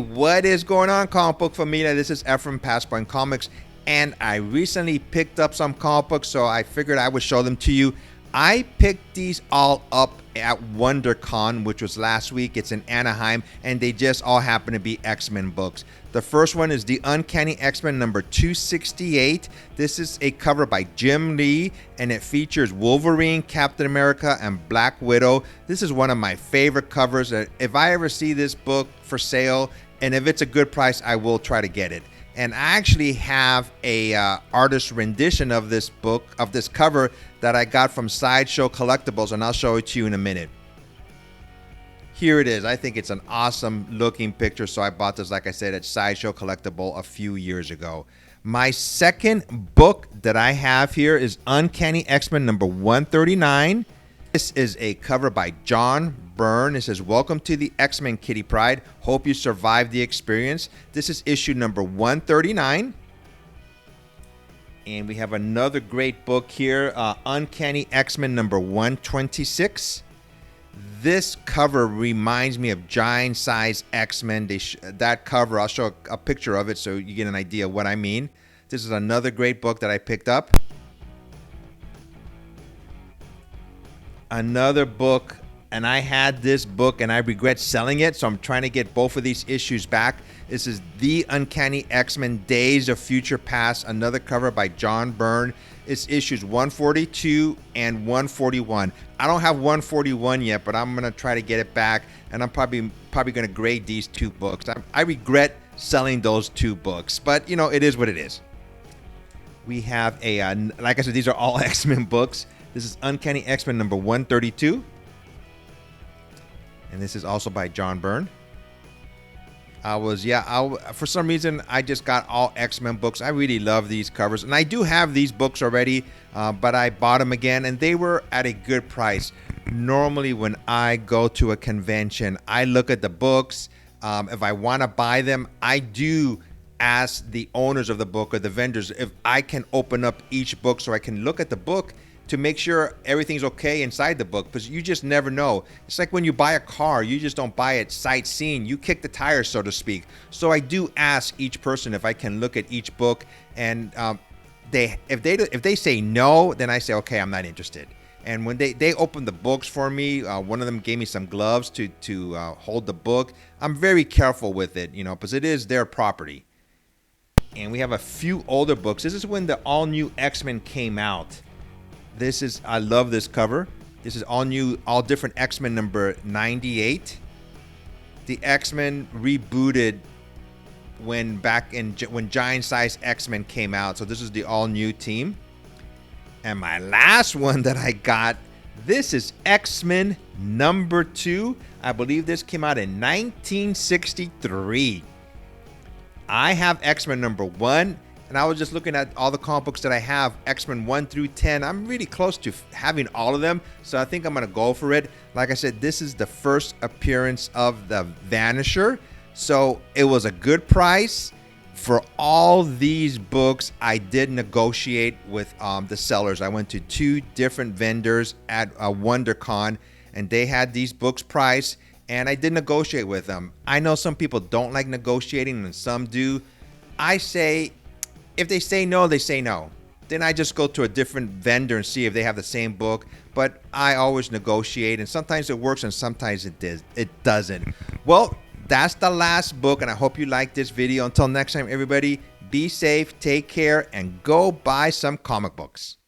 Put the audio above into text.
what is going on, comic book familia? This is Ephraim, Passpoint Comics, and I recently picked up some comic books, so I figured I would show them to you. I picked these all up at WonderCon, which was last week. It's in Anaheim, and they just all happen to be X-Men books. The first one is The Uncanny X-Men number 268. This is a cover by Jim Lee, and it features Wolverine, Captain America, and Black Widow. This is one of my favorite covers. If I ever see this book for sale, and if it's a good price, I will try to get it. And I actually have a artist rendition of this book, of this cover, that I got from Sideshow Collectibles, and I'll show it to you in a minute. Here it is. I think it's an awesome looking picture, so I bought this, like I said, at Sideshow Collectible a few years ago. My second book that I have here is Uncanny X-Men number 139. This is a cover by John Byrne. It says, "Welcome to the X-Men, Kitty Pryde. Hope you survived the experience." This is issue number 139. And we have another great book here, Uncanny X-Men number 126. This cover reminds me of Giant Size X-Men. That cover, I'll show a picture of it so you get an idea of what I mean. This is another great book that I picked up. Another book, and I had this book and I regret selling it, so I'm trying to get both of these issues back. This is The Uncanny X-Men Days of Future Past, another cover by John Byrne. It's issues 142 and 141. I don't have 141 yet, but I'm going to try to get it back, and I'm probably going to grade these two books. I regret selling those two books, but you know, it is what it is. We have a, like I said, these are all X-Men books. This is Uncanny X-Men number 132. And this is also by John Byrne. For some reason, I just got all X-Men books. I really love these covers. And I do have these books already, but I bought them again, and they were at a good price. Normally, when I go to a convention, I look at the books. If I want to buy them, I do ask the owners of the book or the vendors if I can open up each book so I can look at the book to make sure everything's okay inside the book, because you just never know. It's like when you buy a car, you just don't buy it sightseeing. You kick the tires, so to speak. So I do ask each person if I can look at each book, and if they say no, then I say, okay, I'm not interested. And when they open the books for me, one of them gave me some gloves to hold the book. I'm very careful with it, you know, because it is their property. And we have a few older books. This is when the all-new X-Men came out. I love this cover. This is all new, all different X-Men number 98. The X-Men rebooted when Giant Size X-Men came out. So this is the all new team. And my last one that I got, this is X-Men number 2. I believe this came out in 1963. I have X-Men number 1. And I was just looking at all the comic books that I have, X-Men 1 through 10. I'm really close to having all of them, so I think I'm going to go for it. Like I said, this is the first appearance of the Vanisher, so it was a good price. For all these books, I did negotiate with the sellers. I went to 2 different vendors at WonderCon, and they had these books priced, and I did negotiate with them. I know some people don't like negotiating, and some do. I say, if they say no, they say no. Then I just go to a different vendor and see if they have the same book. But I always negotiate, and sometimes it works and sometimes it doesn't. Well, that's the last book, and I hope you liked this video. Until next time, everybody, be safe, take care, and go buy some comic books.